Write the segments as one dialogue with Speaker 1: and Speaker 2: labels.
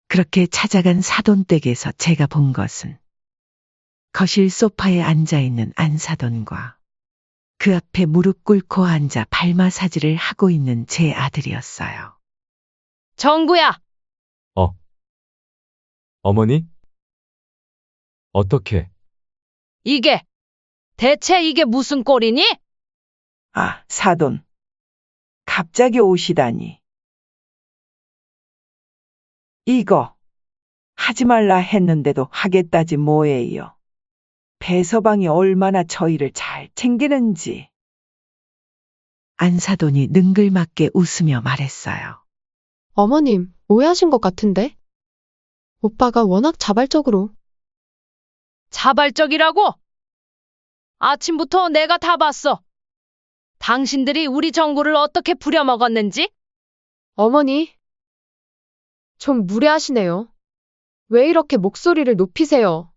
Speaker 1: 그렇게 찾아간 사돈댁에서 제가 본 것은 거실 소파에 앉아있는 안사돈과 그 앞에 무릎 꿇고 앉아 발 마사지를 하고 있는 제 아들이었어요.
Speaker 2: 정구야,
Speaker 3: 어, 어머니? 어떻게?
Speaker 2: 대체 이게 무슨 꼴이니?
Speaker 4: 아, 사돈. 갑자기 오시다니. 이거 하지 말라 했는데도 하겠다지 뭐예요. 배서방이 얼마나 저희를 잘 챙기는지.
Speaker 1: 안사돈이 능글맞게 웃으며 말했어요.
Speaker 5: 어머님, 오해하신 것 같은데? 오빠가 워낙 자발적으로.
Speaker 2: 자발적이라고? 아침부터 내가 다 봤어. 당신들이 우리 정구를 어떻게 부려먹었는지?
Speaker 5: 어머니, 좀 무례하시네요. 왜 이렇게 목소리를 높이세요?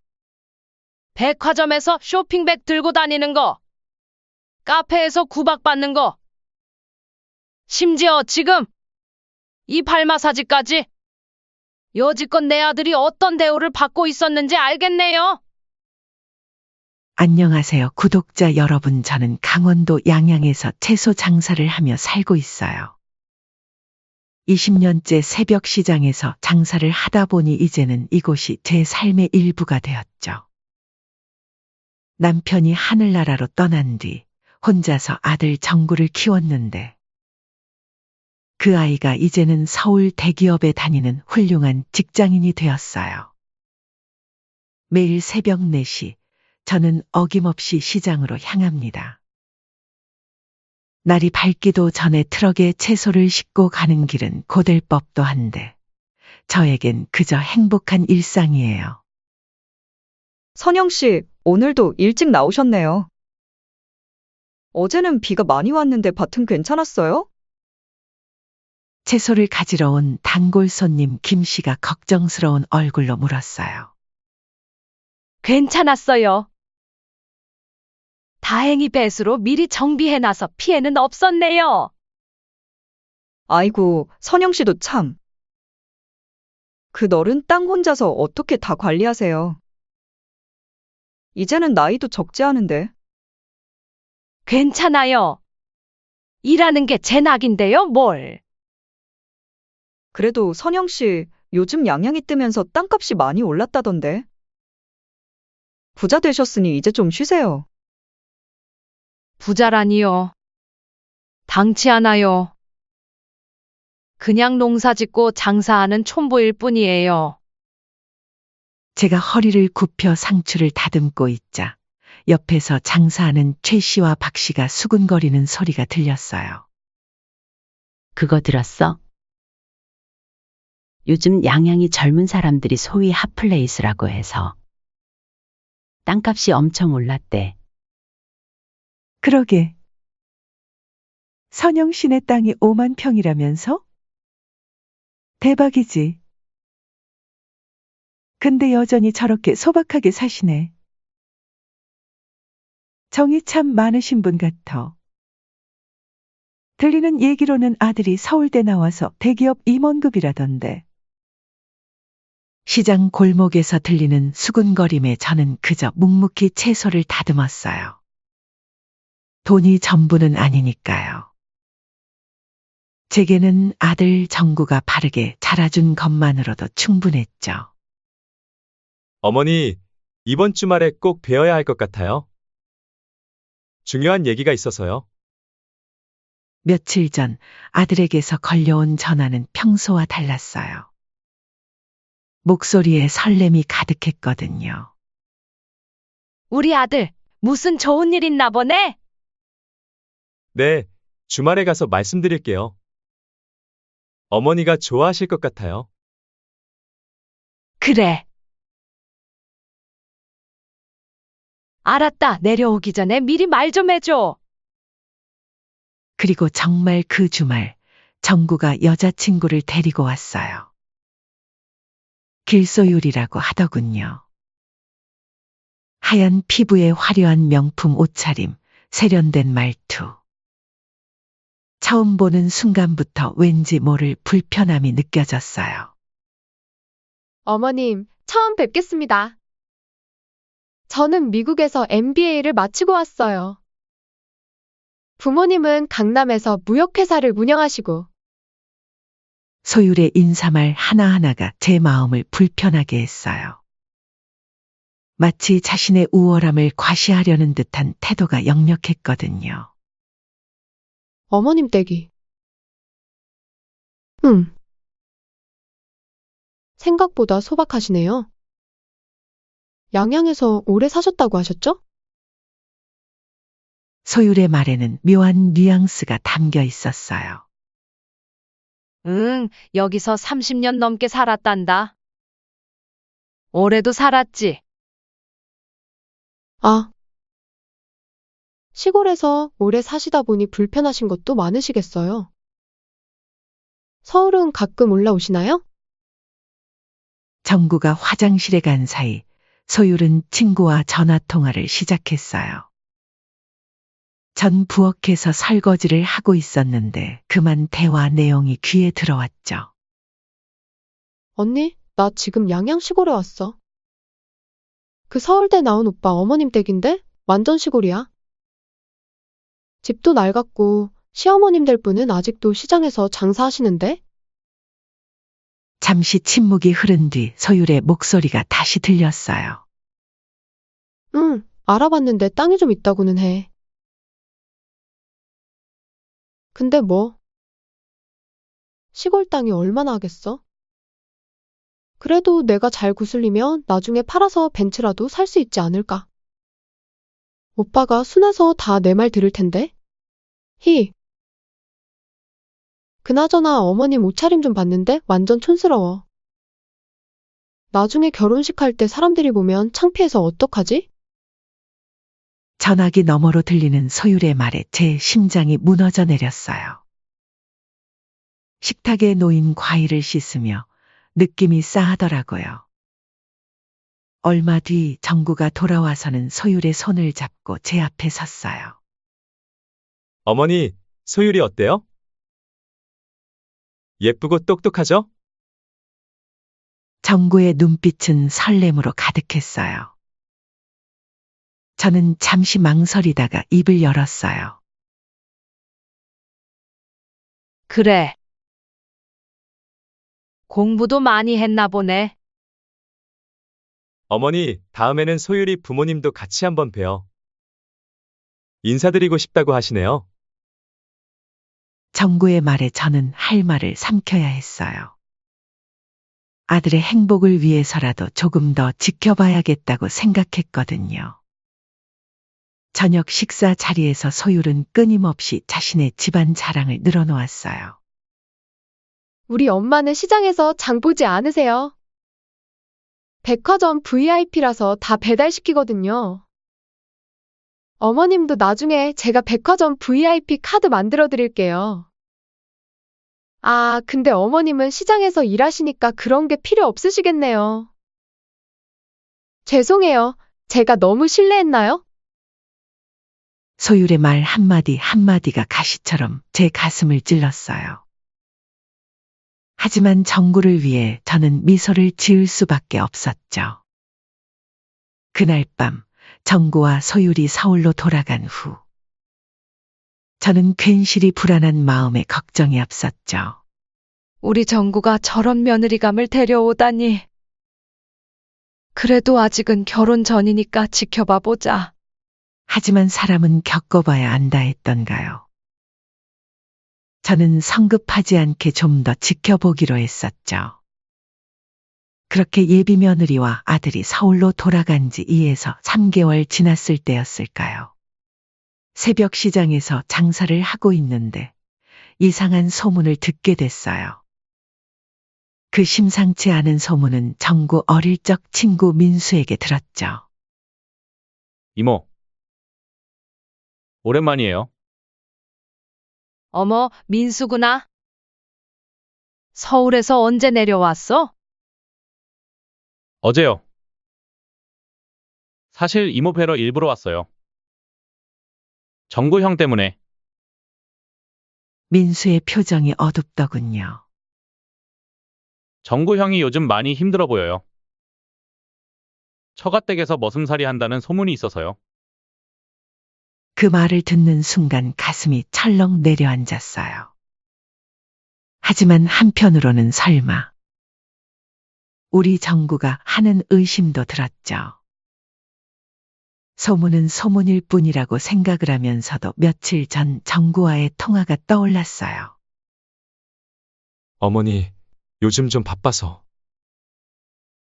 Speaker 2: 백화점에서 쇼핑백 들고 다니는 거, 카페에서 구박받는 거, 심지어 지금 이 발 마사지까지. 여지껏 내 아들이 어떤 대우를 받고 있었는지 알겠네요.
Speaker 1: 안녕하세요, 구독자 여러분. 저는 강원도 양양에서 채소 장사를 하며 살고 있어요. 20년째 새벽 시장에서 장사를 하다 보니 이제는 이곳이 제 삶의 일부가 되었죠. 남편이 하늘나라로 떠난 뒤 혼자서 아들 정구를 키웠는데 그 아이가 이제는 서울 대기업에 다니는 훌륭한 직장인이 되었어요. 매일 새벽 4시 저는 어김없이 시장으로 향합니다. 날이 밝기도 전에 트럭에 채소를 싣고 가는 길은 고될 법도 한데 저에겐 그저 행복한 일상이에요.
Speaker 6: 선영 씨, 오늘도 일찍 나오셨네요. 어제는 비가 많이 왔는데 밭은 괜찮았어요?
Speaker 1: 채소를 가지러 온 단골 손님 김 씨가 걱정스러운 얼굴로 물었어요.
Speaker 2: 괜찮았어요. 다행히 배수로 미리 정비해놔서 피해는 없었네요.
Speaker 6: 아이고, 선영 씨도 참. 그 넓은 땅 혼자서 어떻게 다 관리하세요? 이제는 나이도 적지 않은데.
Speaker 2: 괜찮아요. 일하는 게 제 낙인데요, 뭘.
Speaker 6: 그래도 선영 씨, 요즘 양양이 뜨면서 땅값이 많이 올랐다던데. 부자 되셨으니 이제 좀 쉬세요.
Speaker 2: 부자라니요. 당치 않아요. 그냥 농사 짓고 장사하는 촌보일 뿐이에요.
Speaker 1: 제가 허리를 굽혀 상추를 다듬고 있자 옆에서 장사하는 최 씨와 박 씨가 수군거리는 소리가 들렸어요.
Speaker 7: 그거 들었어? 요즘 양양이 젊은 사람들이 소위 핫플레이스라고 해서 땅값이 엄청 올랐대.
Speaker 1: 그러게. 선영 씨네 땅이 5만 평이라면서? 대박이지. 근데 여전히 저렇게 소박하게 사시네. 정이 참 많으신 분 같아. 들리는 얘기로는 아들이 서울대 나와서 대기업 임원급이라던데. 시장 골목에서 들리는 수군거림에 저는 그저 묵묵히 채소를 다듬었어요. 돈이 전부는 아니니까요. 제게는 아들 정구가 바르게 자라준 것만으로도 충분했죠.
Speaker 3: 어머니, 이번 주말에 꼭 뵈어야 할 것 같아요. 중요한 얘기가 있어서요.
Speaker 1: 며칠 전 아들에게서 걸려온 전화는 평소와 달랐어요. 목소리에 설렘이 가득했거든요.
Speaker 2: 우리 아들, 무슨 좋은 일 있나 보네?
Speaker 3: 네, 주말에 가서 말씀드릴게요. 어머니가 좋아하실 것 같아요.
Speaker 2: 그래. 알았다. 내려오기 전에 미리 말 좀 해줘.
Speaker 1: 그리고 정말 그 주말 정구가 여자친구를 데리고 왔어요. 길소율이라고 하더군요. 하얀 피부에 화려한 명품 옷차림, 세련된 말투. 처음 보는 순간부터 왠지 모를 불편함이 느껴졌어요.
Speaker 5: 어머님, 처음 뵙겠습니다. 저는 미국에서 MBA를 마치고 왔어요. 부모님은 강남에서 무역회사를 운영하시고,
Speaker 1: 소율의 인사말 하나하나가 제 마음을 불편하게 했어요. 마치 자신의 우월함을 과시하려는 듯한 태도가 역력했거든요.
Speaker 5: 어머님 댁이. 생각보다 소박하시네요. 양양에서 오래 사셨다고 하셨죠?
Speaker 1: 소율의 말에는 묘한 뉘앙스가 담겨 있었어요.
Speaker 2: 응, 여기서 30년 넘게 살았단다. 올해도 살았지.
Speaker 5: 아, 시골에서 오래 사시다 보니 불편하신 것도 많으시겠어요. 서울은 가끔 올라오시나요?
Speaker 1: 정구가 화장실에 간 사이 소율은 친구와 전화 통화를 시작했어요. 전 부엌에서 설거지를 하고 있었는데 그만 대화 내용이 귀에 들어왔죠.
Speaker 5: 언니, 나 지금 양양 시골에 왔어. 그 서울대 나온 오빠 어머님 댁인데 완전 시골이야. 집도 낡았고 시어머님 될 분은 아직도 시장에서 장사하시는데?
Speaker 1: 잠시 침묵이 흐른 뒤 소율의 목소리가 다시 들렸어요.
Speaker 5: 응, 알아봤는데 땅이 좀 있다고는 해. 근데 뭐? 시골 땅이 얼마나 하겠어? 그래도 내가 잘 구슬리면 나중에 팔아서 벤츠라도 살 수 있지 않을까? 오빠가 순해서 다 내 말 들을 텐데? 히. 그나저나 어머님 옷차림 좀 봤는데 완전 촌스러워. 나중에 결혼식 할 때 사람들이 보면 창피해서 어떡하지?
Speaker 1: 전화기 너머로 들리는 소율의 말에 제 심장이 무너져 내렸어요. 식탁에 놓인 과일을 씻으며 느낌이 싸하더라고요. 얼마 뒤 정구가 돌아와서는 소율의 손을 잡고 제 앞에 섰어요.
Speaker 3: 어머니, 소율이 어때요? 예쁘고 똑똑하죠?
Speaker 1: 정구의 눈빛은 설렘으로 가득했어요. 저는 잠시 망설이다가 입을 열었어요.
Speaker 2: 그래. 공부도 많이 했나 보네.
Speaker 3: 어머니, 다음에는 소율이 부모님도 같이 한번 봬요. 인사드리고 싶다고 하시네요.
Speaker 1: 정구의 말에 저는 할 말을 삼켜야 했어요. 아들의 행복을 위해서라도 조금 더 지켜봐야겠다고 생각했거든요. 저녁 식사 자리에서 소율은 끊임없이 자신의 집안 자랑을 늘어놓았어요.
Speaker 5: 우리 엄마는 시장에서 장 보지 않으세요. 백화점 VIP라서 다 배달시키거든요. 어머님도 나중에 제가 백화점 VIP 카드 만들어 드릴게요. 아, 근데 어머님은 시장에서 일하시니까 그런 게 필요 없으시겠네요. 죄송해요. 제가 너무 실례했나요?
Speaker 1: 소율의 말 한마디 한마디가 가시처럼 제 가슴을 찔렀어요. 하지만 정구를 위해 저는 미소를 지을 수밖에 없었죠. 그날 밤 정구와 소율이 서울로 돌아간 후 저는 괜시리 불안한 마음에 걱정이 앞섰죠.
Speaker 2: 우리 정구가 저런 며느리감을 데려오다니. 그래도 아직은 결혼 전이니까 지켜봐 보자.
Speaker 1: 하지만 사람은 겪어봐야 안다 했던가요. 저는 성급하지 않게 좀 더 지켜보기로 했었죠. 그렇게 예비 며느리와 아들이 서울로 돌아간 지 2에서 3개월 지났을 때였을까요. 새벽 시장에서 장사를 하고 있는데 이상한 소문을 듣게 됐어요. 그 심상치 않은 소문은 정구 어릴 적 친구 민수에게 들었죠.
Speaker 8: 이모. 오랜만이에요.
Speaker 2: 어머, 민수구나. 서울에서 언제 내려왔어?
Speaker 8: 어제요. 사실 이모 뵈러 일부러 왔어요. 정구 형 때문에.
Speaker 1: 민수의 표정이 어둡더군요.
Speaker 8: 정구 형이 요즘 많이 힘들어 보여요. 처가댁에서 머슴살이 한다는 소문이 있어서요.
Speaker 1: 그 말을 듣는 순간 가슴이 철렁 내려앉았어요. 하지만 한편으로는 설마 우리 정구가 하는 의심도 들었죠. 소문은 소문일 뿐이라고 생각을 하면서도 며칠 전 정구와의 통화가 떠올랐어요.
Speaker 3: 어머니, 요즘 좀 바빠서.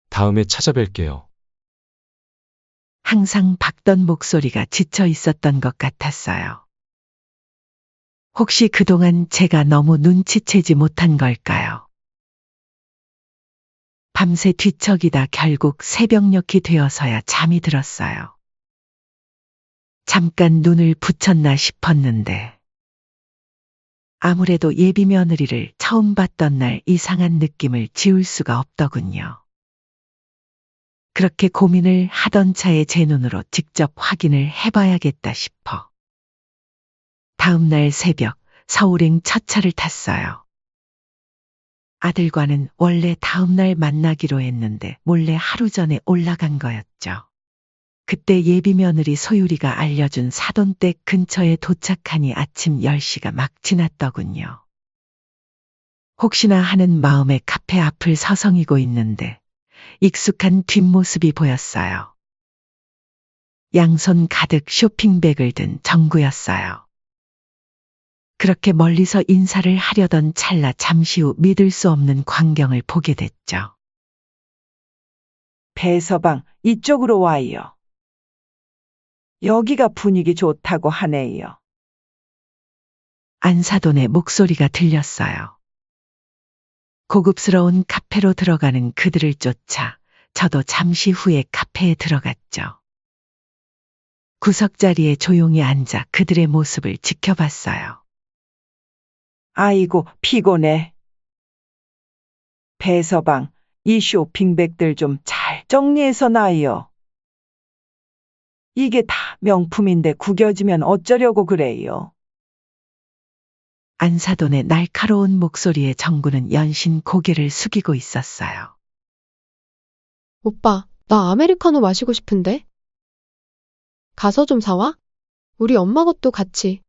Speaker 3: 다음에 찾아뵐게요.
Speaker 1: 항상 박던 목소리가 지쳐 있었던 것 같았어요. 혹시 그동안 제가 너무 눈치채지 못한 걸까요? 밤새 뒤척이다 결국 새벽녘이 되어서야 잠이 들었어요. 잠깐 눈을 붙였나 싶었는데 아무래도 예비 며느리를 처음 봤던 날 이상한 느낌을 지울 수가 없더군요. 그렇게 고민을 하던 차에 제 눈으로 직접 확인을 해봐야겠다 싶어. 다음 날 새벽 서울행 첫 차를 탔어요. 아들과는 원래 다음 날 만나기로 했는데 몰래 하루 전에 올라간 거였죠. 그때 예비 며느리 소율이가 알려준 사돈댁 근처에 도착하니 아침 10시가 막 지났더군요. 혹시나 하는 마음에 카페 앞을 서성이고 있는데 익숙한 뒷모습이 보였어요. 양손 가득 쇼핑백을 든 정구였어요. 그렇게 멀리서 인사를 하려던 찰나 잠시 후 믿을 수 없는 광경을 보게 됐죠.
Speaker 4: 배서방, 이쪽으로 와요. 여기가 분위기 좋다고 하네요.
Speaker 1: 안사돈의 목소리가 들렸어요. 고급스러운 카페로 들어가는 그들을 쫓아 저도 잠시 후에 카페에 들어갔죠. 구석자리에 조용히 앉아 그들의 모습을 지켜봤어요.
Speaker 4: 아이고, 피곤해. 배서방, 이 쇼핑백들 좀 잘 정리해서 놔요. 이게 다 명품인데 구겨지면 어쩌려고 그래요.
Speaker 1: 안사돈의 날카로운 목소리에 정구는 연신 고개를 숙이고 있었어요.
Speaker 5: 오빠, 나 아메리카노 마시고 싶은데? 가서 좀 사와? 우리 엄마 것도 같이.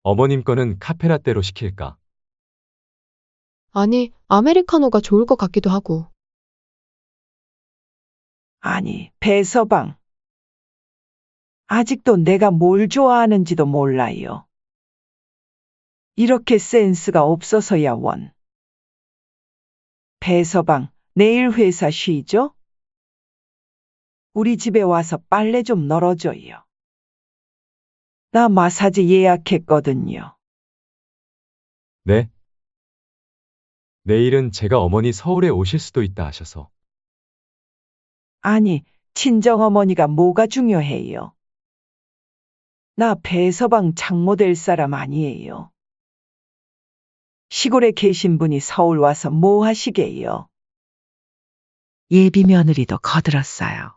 Speaker 3: 어머님 거는 카페라떼로 시킬까?
Speaker 5: 아니, 아메리카노가 좋을 것 같기도 하고.
Speaker 4: 아니, 배서방. 아직도 내가 뭘 좋아하는지도 몰라요. 이렇게 센스가 없어서야 원. 배서방, 내일 회사 쉬죠? 우리 집에 와서 빨래 좀 널어줘요. 나 마사지 예약했거든요.
Speaker 3: 네. 내일은 제가 어머니 서울에 오실 수도 있다 하셔서.
Speaker 4: 아니, 친정어머니가 뭐가 중요해요? 나 배서방 장모 될 사람 아니에요. 시골에 계신 분이 서울 와서 뭐 하시게요?
Speaker 1: 예비 며느리도 거들었어요.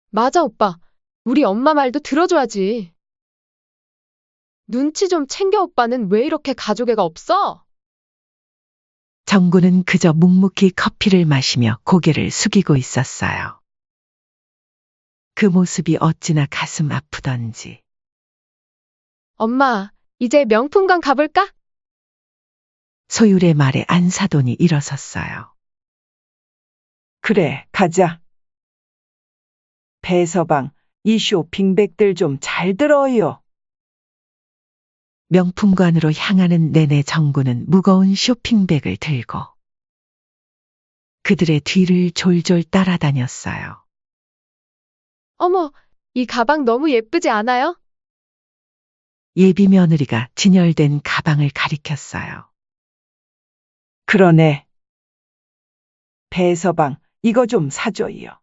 Speaker 5: 맞아, 오빠. 우리 엄마 말도 들어줘야지. 눈치 좀 챙겨, 오빠는 왜 이렇게 가족애가 없어?
Speaker 1: 정구는 그저 묵묵히 커피를 마시며 고개를 숙이고 있었어요. 그 모습이 어찌나 가슴 아프던지.
Speaker 5: 엄마, 이제 명품관 가볼까?
Speaker 1: 소율의 말에 안사돈이 일어섰어요.
Speaker 4: 그래, 가자. 배서방, 이 쇼핑백들 좀 잘 들어요.
Speaker 1: 명품관으로 향하는 내내 정구는 무거운 쇼핑백을 들고 그들의 뒤를 졸졸 따라다녔어요.
Speaker 5: 어머, 이 가방 너무 예쁘지 않아요?
Speaker 1: 예비 며느리가 진열된 가방을 가리켰어요.
Speaker 4: 그러네. 배서방, 이거 좀 사줘요.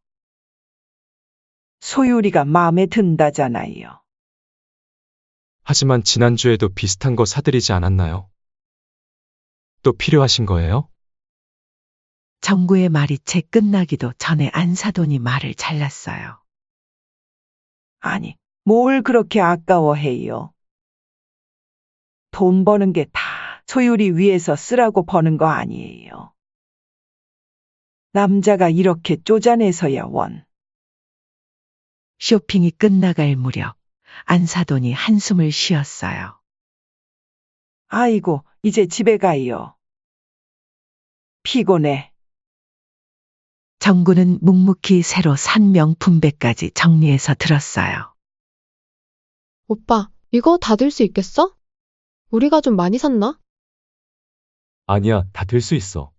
Speaker 4: 소율이가 마음에 든다잖아요.
Speaker 3: 하지만 지난주에도 비슷한 거 사드리지 않았나요? 또 필요하신 거예요?
Speaker 1: 정구의 말이 채 끝나기도 전에 안사돈이 말을 잘랐어요.
Speaker 4: 아니, 뭘 그렇게 아까워해요? 돈 버는 게 다 소율이 위해서 쓰라고 버는 거 아니에요. 남자가 이렇게 쪼잔해서야 원.
Speaker 1: 쇼핑이 끝나갈 무렵 안사돈이 한숨을 쉬었어요.
Speaker 4: 아이고, 이제 집에 가요. 피곤해.
Speaker 1: 정구는 묵묵히 새로 산 명품백까지 정리해서 들었어요.
Speaker 5: 오빠, 이거 다 들 수 있겠어? 우리가 좀 많이 샀나?
Speaker 3: 아니야, 다 들 수 있어.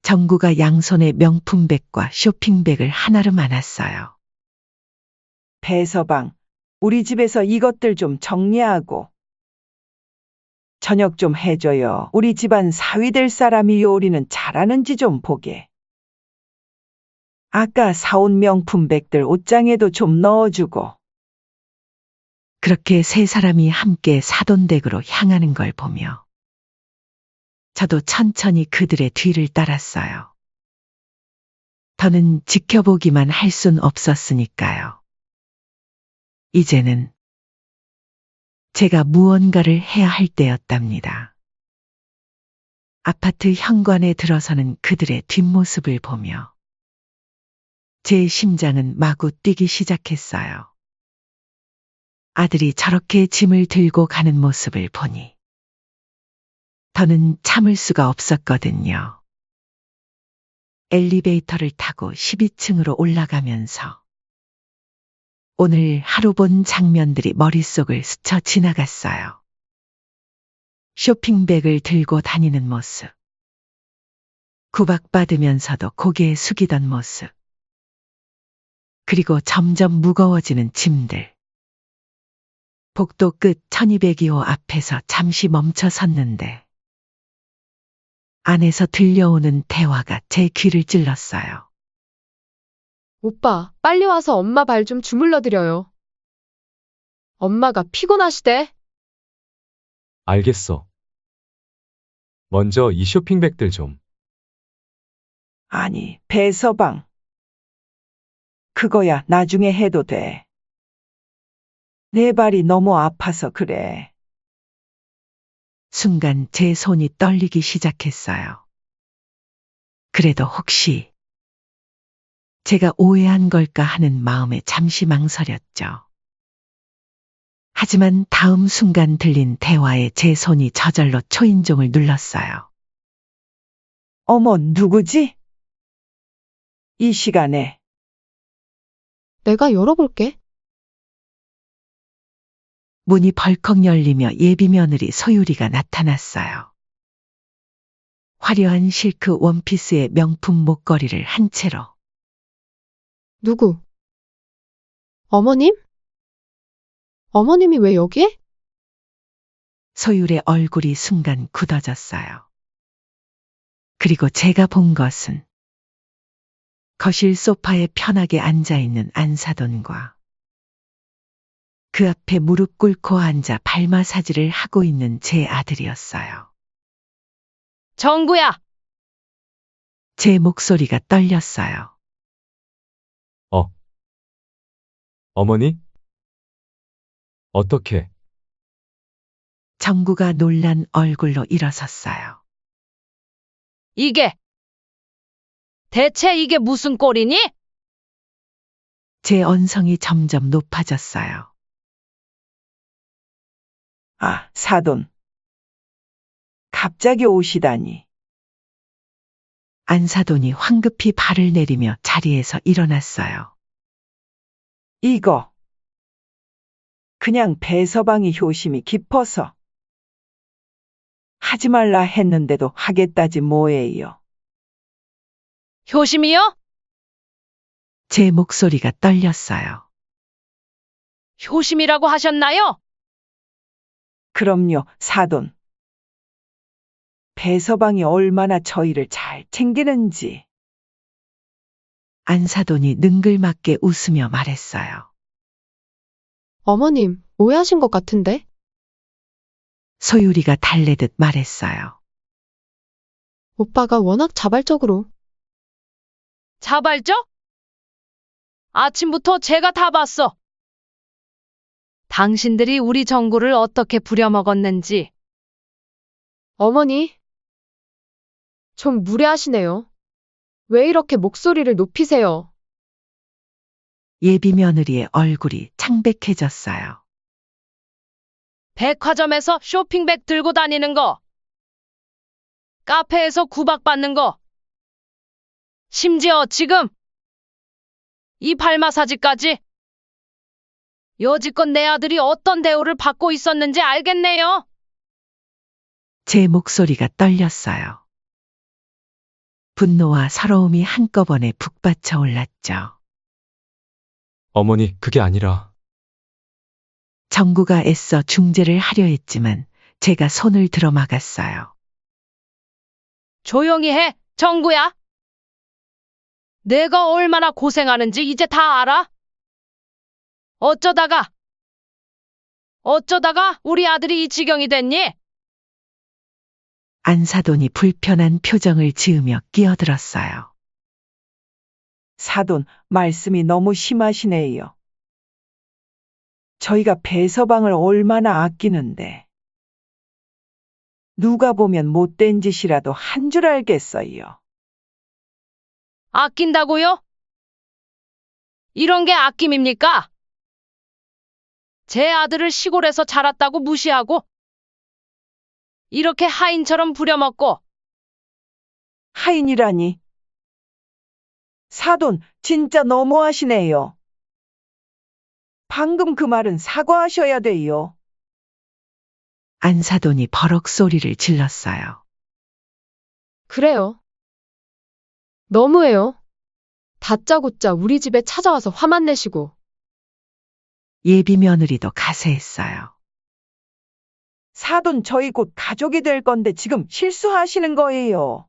Speaker 1: 정구가 양손에 명품백과 쇼핑백을 하나로 안았어요.
Speaker 4: 배서방, 우리 집에서 이것들 좀 정리하고. 저녁 좀 해줘요. 우리 집안 사위 될 사람이 요리는 잘하는지 좀 보게. 아까 사온 명품백들 옷장에도 좀 넣어주고.
Speaker 1: 그렇게 세 사람이 함께 사돈댁으로 향하는 걸 보며 저도 천천히 그들의 뒤를 따랐어요. 더는 지켜보기만 할 순 없었으니까요. 이제는 제가 무언가를 해야 할 때였답니다. 아파트 현관에 들어서는 그들의 뒷모습을 보며 제 심장은 마구 뛰기 시작했어요. 아들이 저렇게 짐을 들고 가는 모습을 보니 더는 참을 수가 없었거든요. 엘리베이터를 타고 12층으로 올라가면서 오늘 하루 본 장면들이 머릿속을 스쳐 지나갔어요. 쇼핑백을 들고 다니는 모습. 구박받으면서도 고개 숙이던 모습. 그리고 점점 무거워지는 짐들. 복도 끝 1202호 앞에서 잠시 멈춰 섰는데 안에서 들려오는 대화가 제 귀를 찔렀어요.
Speaker 5: 오빠, 빨리 와서 엄마 발 좀 주물러 드려요. 엄마가 피곤하시대.
Speaker 3: 알겠어. 먼저 이 쇼핑백들 좀.
Speaker 4: 아니, 배서방. 그거야 나중에 해도 돼. 내 발이 너무 아파서 그래.
Speaker 1: 순간 제 손이 떨리기 시작했어요. 그래도 혹시 제가 오해한 걸까 하는 마음에 잠시 망설였죠. 하지만 다음 순간 들린 대화에 제 손이 저절로 초인종을 눌렀어요.
Speaker 4: 어머, 누구지? 이 시간에.
Speaker 5: 내가 열어볼게.
Speaker 1: 문이 벌컥 열리며 예비 며느리 소유리가 나타났어요. 화려한 실크 원피스에 명품 목걸이를 한 채로.
Speaker 5: 누구? 어머님? 어머님이 왜 여기에?
Speaker 1: 소율의 얼굴이 순간 굳어졌어요. 그리고 제가 본 것은 거실 소파에 편하게 앉아있는 안사돈과 그 앞에 무릎 꿇고 앉아 발 마사지를 하고 있는 제 아들이었어요.
Speaker 2: 정구야,
Speaker 1: 제 목소리가 떨렸어요.
Speaker 3: 어머니? 어떻게?
Speaker 1: 정구가 놀란 얼굴로 일어섰어요.
Speaker 2: 대체 이게 무슨 꼴이니?
Speaker 1: 제 언성이 점점 높아졌어요.
Speaker 4: 아, 사돈. 갑자기 오시다니.
Speaker 1: 안사돈이 황급히 발을 내리며 자리에서 일어났어요.
Speaker 4: 이거. 그냥 배서방이 효심이 깊어서. 하지 말라 했는데도 하겠다지 뭐예요.
Speaker 2: 효심이요?
Speaker 1: 제 목소리가 떨렸어요.
Speaker 2: 효심이라고 하셨나요?
Speaker 4: 그럼요, 사돈. 배서방이 얼마나 저희를 잘 챙기는지.
Speaker 1: 안사돈이 능글맞게 웃으며 말했어요.
Speaker 5: 어머님, 오해하신 것 같은데?
Speaker 1: 소유리가 달래듯 말했어요.
Speaker 5: 오빠가 워낙 자발적으로.
Speaker 2: 자발적? 아침부터 제가 다 봤어. 당신들이 우리 정구를 어떻게 부려먹었는지.
Speaker 5: 어머니, 좀 무례하시네요. 왜 이렇게 목소리를 높이세요?
Speaker 1: 예비 며느리의 얼굴이 창백해졌어요.
Speaker 2: 백화점에서 쇼핑백 들고 다니는 거, 카페에서 구박받는 거, 심지어 지금 이 발 마사지까지. 여지껏 내 아들이 어떤 대우를 받고 있었는지 알겠네요.
Speaker 1: 제 목소리가 떨렸어요. 분노와 서러움이 한꺼번에 북받쳐 올랐죠.
Speaker 3: 어머니, 그게 아니라.
Speaker 1: 정구가 애써 중재를 하려 했지만 제가 손을 들어 막았어요.
Speaker 2: 조용히 해, 정구야. 내가 얼마나 고생하는지 이제 다 알아? 어쩌다가 우리 아들이 이 지경이 됐니?
Speaker 1: 안사돈이 불편한 표정을 지으며 끼어들었어요.
Speaker 4: 사돈, 말씀이 너무 심하시네요. 저희가 배서방을 얼마나 아끼는데. 누가 보면 못된 짓이라도 한 줄 알겠어요.
Speaker 2: 아낀다고요? 이런 게 아낌입니까? 제 아들을 시골에서 자랐다고 무시하고 이렇게 하인처럼 부려먹고.
Speaker 4: 하인이라니. 사돈, 진짜 너무하시네요. 방금 그 말은 사과하셔야 돼요.
Speaker 1: 안사돈이 버럭 소리를 질렀어요.
Speaker 5: 그래요. 너무해요. 다짜고짜 우리 집에 찾아와서 화만 내시고.
Speaker 1: 예비 며느리도 가세했어요.
Speaker 4: 사돈, 저희 곧 가족이 될 건데 지금 실수하시는 거예요.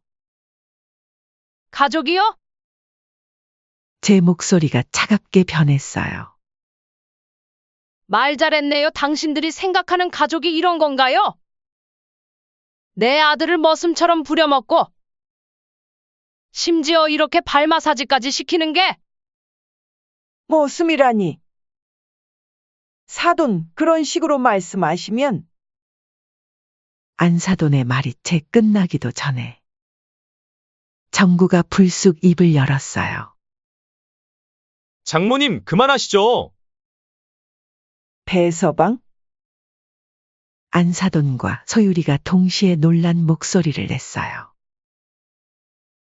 Speaker 2: 가족이요?
Speaker 1: 제 목소리가 차갑게 변했어요.
Speaker 2: 말 잘했네요. 당신들이 생각하는 가족이 이런 건가요? 내 아들을 머슴처럼 부려먹고 심지어 이렇게 발 마사지까지 시키는 게.
Speaker 4: 머슴이라니. 사돈, 그런 식으로 말씀하시면
Speaker 1: 안사돈의 말이 채 끝나기도 전에 정구가 불쑥 입을 열었어요.
Speaker 3: 장모님, 그만하시죠.
Speaker 4: 배서방?
Speaker 1: 안사돈과 소유리가 동시에 놀란 목소리를 냈어요.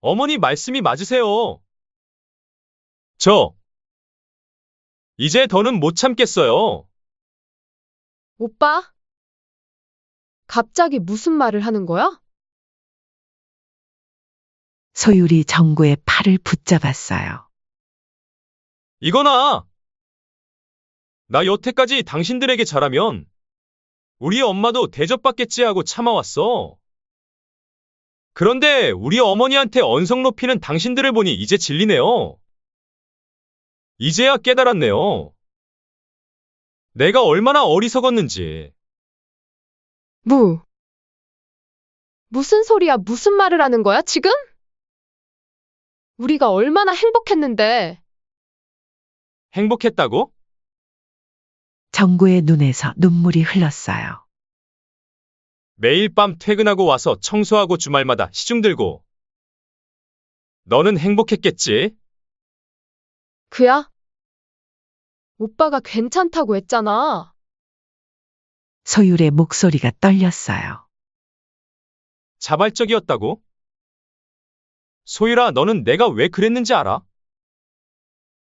Speaker 3: 어머니 말씀이 맞으세요. 이제 더는 못 참겠어요.
Speaker 5: 오빠? 갑자기 무슨 말을 하는 거야?
Speaker 1: 소유리 정구의 팔을 붙잡았어요.
Speaker 3: 이거나! 나 여태까지 당신들에게 잘하면 우리 엄마도 대접받겠지 하고 참아왔어. 그런데 우리 어머니한테 언성 높이는 당신들을 보니 이제 질리네요. 이제야 깨달았네요. 내가 얼마나 어리석었는지.
Speaker 5: 무슨 소리야? 무슨 말을 하는 거야, 지금? 우리가 얼마나 행복했는데.
Speaker 3: 행복했다고?
Speaker 1: 정구의 눈에서 눈물이 흘렀어요.
Speaker 3: 매일 밤 퇴근하고 와서 청소하고 주말마다 시중 들고. 너는 행복했겠지?
Speaker 5: 그야? 오빠가 괜찮다고 했잖아.
Speaker 1: 소율의 목소리가 떨렸어요.
Speaker 3: 자발적이었다고? 소율아, 너는 내가 왜 그랬는지 알아?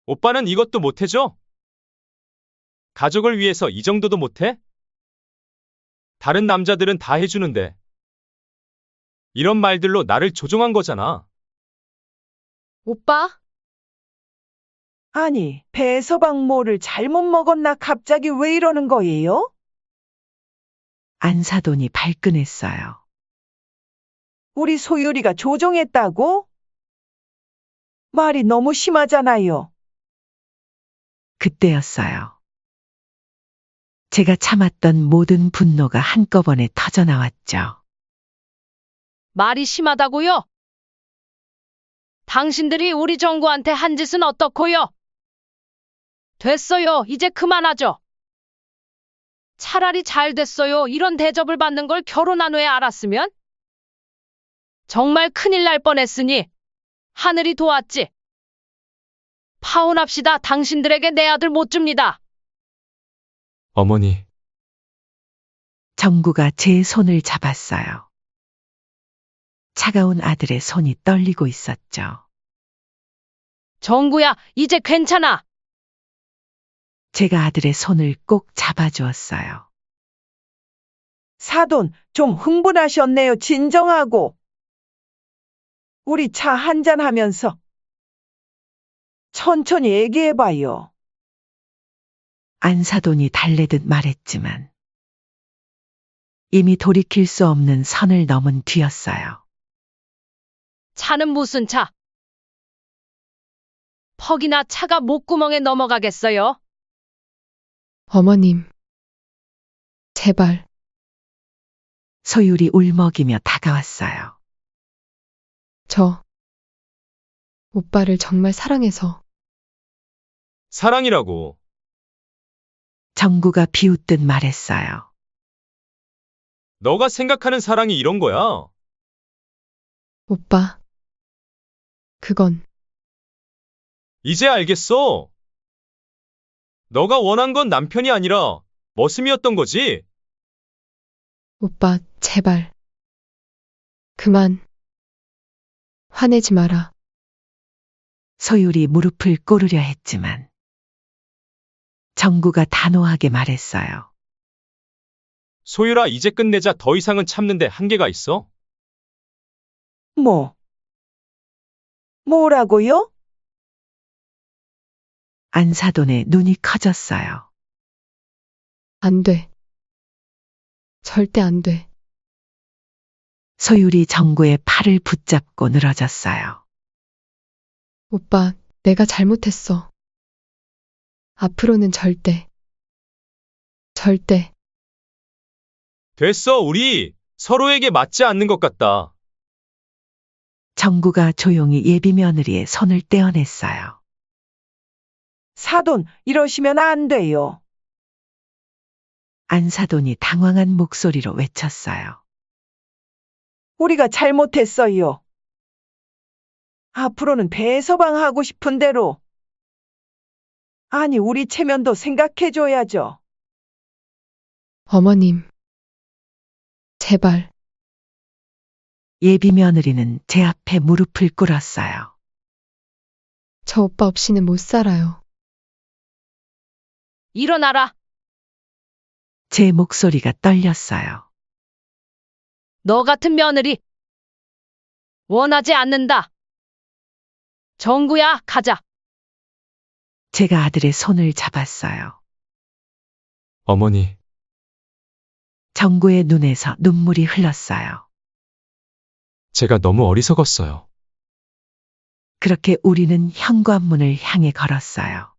Speaker 3: 오빠는 이것도 못해줘? 가족을 위해서 이 정도도 못해? 다른 남자들은 다 해주는데. 이런 말들로 나를 조종한 거잖아.
Speaker 5: 오빠?
Speaker 4: 아니, 배서방 뭐를 잘못 먹었나 갑자기 왜 이러는 거예요?
Speaker 1: 안사돈이 발끈했어요.
Speaker 4: 우리 소율이가 조종했다고? 말이 너무 심하잖아요.
Speaker 1: 그때였어요. 제가 참았던 모든 분노가 한꺼번에 터져나왔죠.
Speaker 2: 말이 심하다고요? 당신들이 우리 정구한테 한 짓은 어떻고요? 됐어요. 이제 그만하죠. 차라리 잘 됐어요. 이런 대접을 받는 걸 결혼한 후에 알았으면? 정말 큰일 날 뻔했으니 하늘이 도왔지. 파혼합시다. 당신들에게 내 아들 못 줍니다.
Speaker 3: 어머니,
Speaker 1: 정구가 제 손을 잡았어요. 차가운 아들의 손이 떨리고 있었죠.
Speaker 2: 정구야, 이제 괜찮아.
Speaker 1: 제가 아들의 손을 꼭 잡아주었어요.
Speaker 4: 사돈, 좀 흥분하셨네요. 진정하고. 우리 차 한잔하면서 천천히 얘기해봐요.
Speaker 1: 안사돈이 달래듯 말했지만 이미 돌이킬 수 없는 선을 넘은 뒤였어요.
Speaker 2: 차는 무슨 차? 퍽이나 차가 목구멍에 넘어가겠어요?
Speaker 5: 어머님. 제발.
Speaker 1: 소율이 울먹이며 다가왔어요.
Speaker 5: 저 오빠를 정말 사랑해서
Speaker 3: 사랑이라고.
Speaker 1: 정구가 비웃듯 말했어요.
Speaker 3: 너가 생각하는 사랑이 이런 거야.
Speaker 5: 오빠. 그건
Speaker 3: 이제 알겠어. 너가 원한 건 남편이 아니라 머슴이었던 거지.
Speaker 5: 오빠 제발. 그만. 화내지 마라.
Speaker 1: 소율이 무릎을 꿇으려 했지만 정구가 단호하게 말했어요.
Speaker 3: 소율아, 이제 끝내자. 더 이상은 참는데 한계가 있어.
Speaker 4: 뭐라고요?
Speaker 1: 안사돈의 눈이 커졌어요.
Speaker 5: 안 돼. 절대 안 돼.
Speaker 1: 소율이 정구의 팔을 붙잡고 늘어졌어요.
Speaker 5: 오빠, 내가 잘못했어. 앞으로는 절대. 절대.
Speaker 3: 됐어. 우리 서로에게 맞지 않는 것 같다.
Speaker 1: 정구가 조용히 예비 며느리의 손을 떼어냈어요.
Speaker 4: 사돈, 이러시면 안 돼요.
Speaker 1: 안사돈이 당황한 목소리로 외쳤어요.
Speaker 4: 우리가 잘못했어요. 앞으로는 배서방하고 싶은 대로. 아니, 우리 체면도 생각해줘야죠.
Speaker 5: 어머님. 제발.
Speaker 1: 예비 며느리는 제 앞에 무릎을 꿇었어요.
Speaker 5: 저 오빠 없이는 못 살아요.
Speaker 2: 일어나라.
Speaker 1: 제 목소리가 떨렸어요.
Speaker 2: 너 같은 며느리 원하지 않는다. 정구야, 가자.
Speaker 1: 제가 아들의 손을 잡았어요.
Speaker 3: 어머니,
Speaker 1: 정구의 눈에서 눈물이 흘렀어요.
Speaker 3: 제가 너무 어리석었어요.
Speaker 1: 그렇게 우리는 현관문을 향해 걸었어요.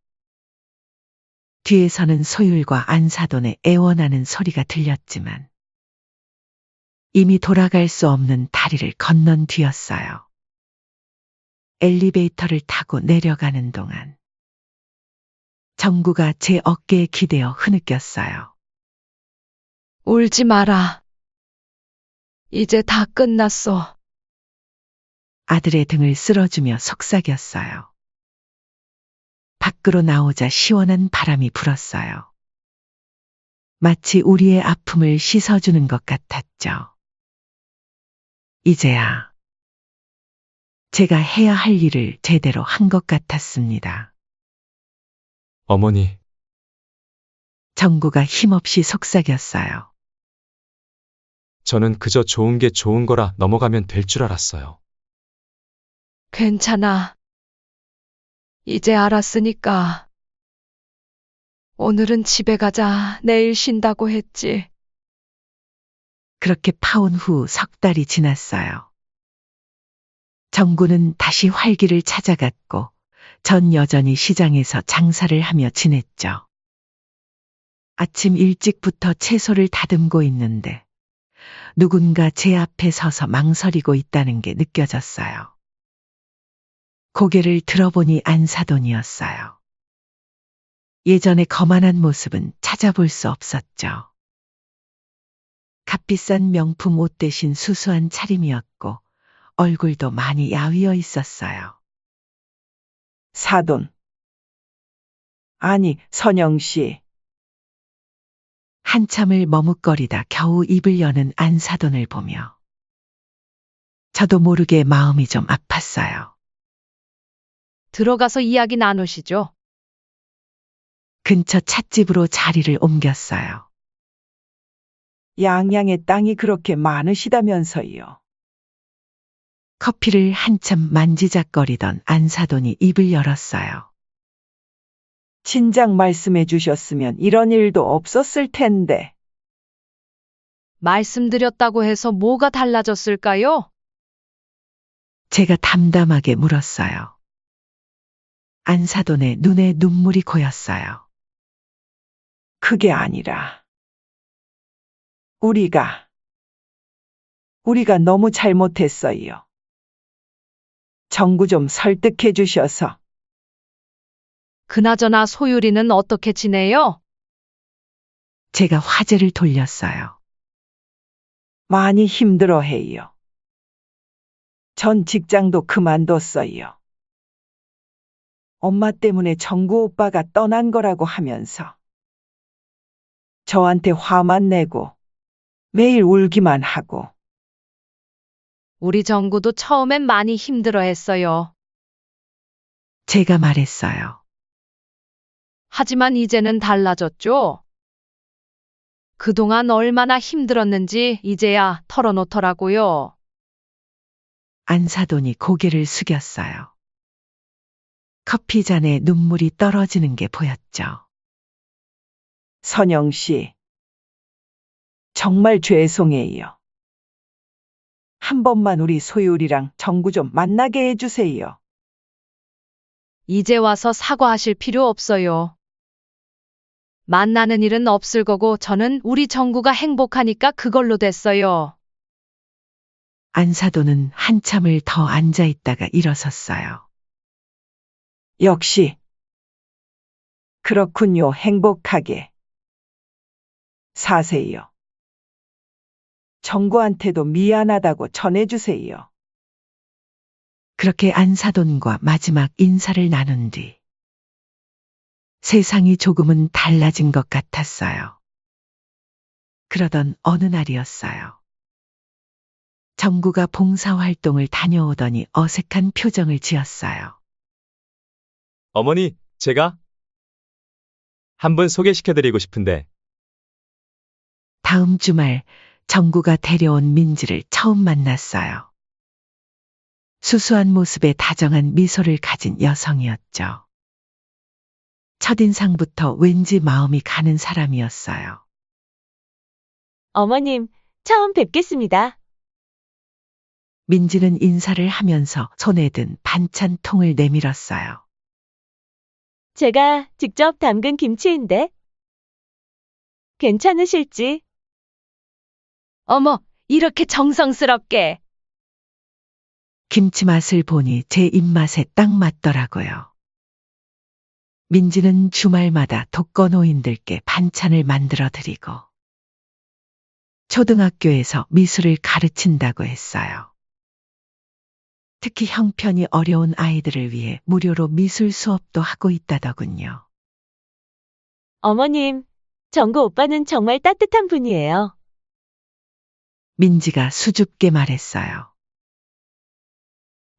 Speaker 1: 뒤에서는 소율과 안사돈의 애원하는 소리가 들렸지만 이미 돌아갈 수 없는 다리를 건넌 뒤였어요. 엘리베이터를 타고 내려가는 동안 정구가 제 어깨에 기대어 흐느꼈어요.
Speaker 2: 울지 마라. 이제 다 끝났어.
Speaker 1: 아들의 등을 쓸어주며 속삭였어요. 밖으로 나오자 시원한 바람이 불었어요. 마치 우리의 아픔을 씻어주는 것 같았죠. 이제야 제가 해야 할 일을 제대로 한 것 같았습니다.
Speaker 3: 어머니,
Speaker 1: 정구가 힘없이 속삭였어요.
Speaker 3: 저는 그저 좋은 게 좋은 거라 넘어가면 될 줄 알았어요.
Speaker 2: 괜찮아. 이제 알았으니까. 오늘은 집에 가자. 내일 쉰다고 했지.
Speaker 1: 그렇게 파혼 후 석 달이 지났어요. 정구는 다시 활기를 찾아갔고 전 여전히 시장에서 장사를 하며 지냈죠. 아침 일찍부터 채소를 다듬고 있는데 누군가 제 앞에 서서 망설이고 있다는 게 느껴졌어요. 고개를 들어보니 안사돈이었어요. 예전의 거만한 모습은 찾아볼 수 없었죠. 값비싼 명품 옷 대신 수수한 차림이었고 얼굴도 많이 야위어 있었어요.
Speaker 4: 사돈. 아니, 선영 씨.
Speaker 1: 한참을 머뭇거리다 겨우 입을 여는 안사돈을 보며 저도 모르게 마음이 좀 아팠어요.
Speaker 2: 들어가서 이야기 나누시죠.
Speaker 1: 근처 찻집으로 자리를 옮겼어요.
Speaker 4: 양양의 땅이 그렇게 많으시다면서요.
Speaker 1: 커피를 한참 만지작거리던 안사돈이 입을 열었어요.
Speaker 4: 진작 말씀해 주셨으면 이런 일도 없었을 텐데.
Speaker 2: 말씀드렸다고 해서 뭐가 달라졌을까요?
Speaker 1: 제가 담담하게 물었어요. 안사돈의 눈에 눈물이 고였어요.
Speaker 4: 그게 아니라. 우리가 너무 잘못했어요. 정구 좀 설득해 주셔서.
Speaker 2: 그나저나 소율이는 어떻게 지내요?
Speaker 1: 제가 화제를 돌렸어요.
Speaker 4: 많이 힘들어해요. 전 직장도 그만뒀어요. 엄마 때문에 정구 오빠가 떠난 거라고 하면서 저한테 화만 내고 매일 울기만 하고.
Speaker 2: 우리 정구도 처음엔 많이 힘들어했어요.
Speaker 1: 제가 말했어요.
Speaker 2: 하지만 이제는 달라졌죠? 그동안 얼마나 힘들었는지 이제야 털어놓더라고요.
Speaker 1: 안사돈이 고개를 숙였어요. 커피 잔에 눈물이 떨어지는 게 보였죠.
Speaker 4: 선영 씨. 정말 죄송해요. 한 번만 우리 소율이랑 정구 좀 만나게 해주세요.
Speaker 2: 이제 와서 사과하실 필요 없어요. 만나는 일은 없을 거고 저는 우리 정구가 행복하니까 그걸로 됐어요.
Speaker 1: 안사돈은 한참을 더 앉아 있다가 일어섰어요.
Speaker 4: 역시. 그렇군요. 행복하게 사세요. 정구한테도 미안하다고 전해주세요.
Speaker 1: 그렇게 안사돈과 마지막 인사를 나눈 뒤 세상이 조금은 달라진 것 같았어요. 그러던 어느 날이었어요. 정구가 봉사활동을 다녀오더니 어색한 표정을 지었어요.
Speaker 3: 어머니, 제가 한 분 소개시켜드리고 싶은데.
Speaker 1: 다음 주말 정구가 데려온 민지를 처음 만났어요. 수수한 모습에 다정한 미소를 가진 여성이었죠. 첫인상부터 왠지 마음이 가는 사람이었어요.
Speaker 9: 어머님, 처음 뵙겠습니다.
Speaker 1: 민지는 인사를 하면서 손에 든 반찬통을 내밀었어요.
Speaker 9: 제가 직접 담근 김치인데. 괜찮으실지?
Speaker 2: 어머, 이렇게 정성스럽게.
Speaker 1: 김치 맛을 보니 제 입맛에 딱 맞더라고요. 민지는 주말마다 독거노인들께 반찬을 만들어 드리고 초등학교에서 미술을 가르친다고 했어요. 특히 형편이 어려운 아이들을 위해 무료로 미술 수업도 하고 있다더군요.
Speaker 9: 어머님, 정구 오빠는 정말 따뜻한 분이에요.
Speaker 1: 민지가 수줍게 말했어요.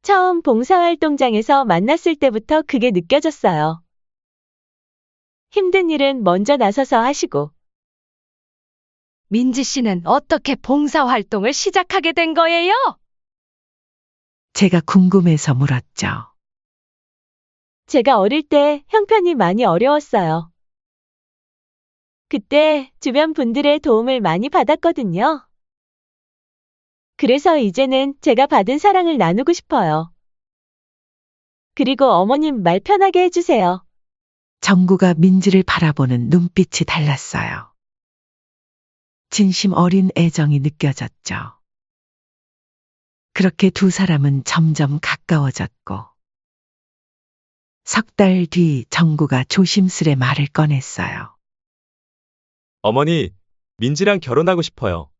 Speaker 9: 처음 봉사활동장에서 만났을 때부터 그게 느껴졌어요. 힘든 일은 먼저 나서서 하시고.
Speaker 2: 민지 씨는 어떻게 봉사활동을 시작하게 된 거예요?
Speaker 1: 제가 궁금해서 물었죠.
Speaker 9: 제가 어릴 때 형편이 많이 어려웠어요. 그때 주변 분들의 도움을 많이 받았거든요. 그래서 이제는 제가 받은 사랑을 나누고 싶어요. 그리고 어머님 말 편하게 해주세요.
Speaker 1: 정구가 민지를 바라보는 눈빛이 달랐어요. 진심 어린 애정이 느껴졌죠. 그렇게 두 사람은 점점 가까워졌고 석 달 뒤 정구가 조심스레 말을 꺼냈어요.
Speaker 3: 어머니, 민지랑 결혼하고 싶어요.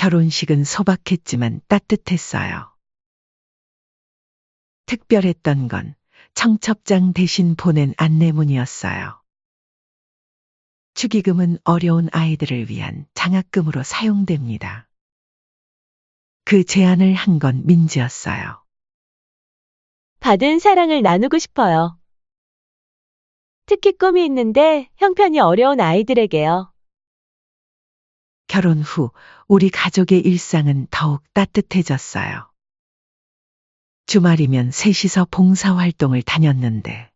Speaker 1: 결혼식은 소박했지만 따뜻했어요. 특별했던 건 청첩장 대신 보낸 안내문이었어요. 축의금은 어려운 아이들을 위한 장학금으로 사용됩니다. 그 제안을 한 건 민지였어요.
Speaker 9: 받은 사랑을 나누고 싶어요. 특히 꿈이 있는데 형편이 어려운 아이들에게요.
Speaker 1: 결혼 후 우리 가족의 일상은 더욱 따뜻해졌어요. 주말이면 셋이서 봉사활동을 다녔는데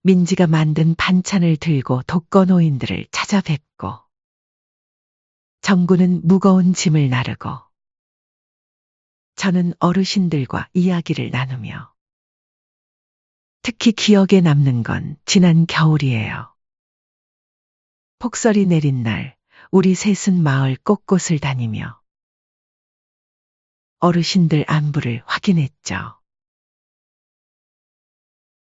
Speaker 1: 민지가 만든 반찬을 들고 독거노인들을 찾아뵙고 정구는 무거운 짐을 나르고 저는 어르신들과 이야기를 나누며 특히 기억에 남는 건 지난 겨울이에요. 폭설이 내린 날 우리 셋은 마을 곳곳을 다니며 어르신들 안부를 확인했죠.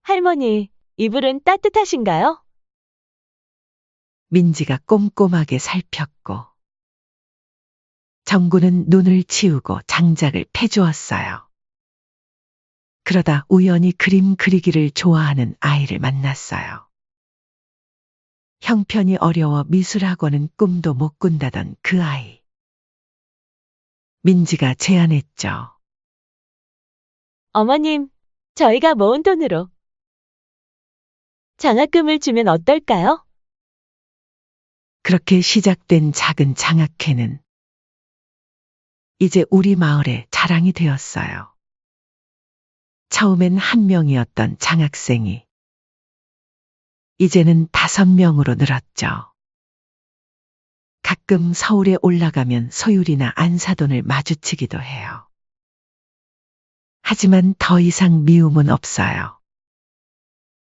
Speaker 9: 할머니, 이불은 따뜻하신가요?
Speaker 1: 민지가 꼼꼼하게 살폈고 정구는 눈을 치우고 장작을 패주었어요. 그러다 우연히 그림 그리기를 좋아하는 아이를 만났어요. 형편이 어려워 미술학원은 꿈도 못 꾼다던 그 아이. 민지가 제안했죠.
Speaker 9: 어머님, 저희가 모은 돈으로 장학금을 주면 어떨까요?
Speaker 1: 그렇게 시작된 작은 장학회는 이제 우리 마을의 자랑이 되었어요. 처음엔 1명이었던 장학생이 이제는 5명으로 늘었죠. 가끔 서울에 올라가면 소율이나 안사돈을 마주치기도 해요. 하지만 더 이상 미움은 없어요.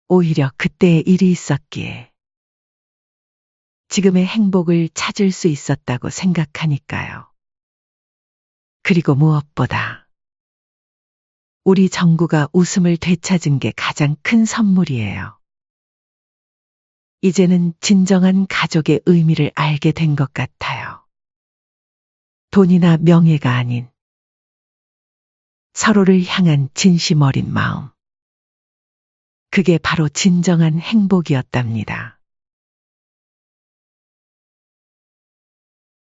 Speaker 1: 오히려 그때의 일이 있었기에 지금의 행복을 찾을 수 있었다고 생각하니까요. 그리고 무엇보다 우리 정구가 웃음을 되찾은 게 가장 큰 선물이에요. 이제는 진정한 가족의 의미를 알게 된 것 같아요. 돈이나 명예가 아닌 서로를 향한 진심 어린 마음. 그게 바로 진정한 행복이었답니다.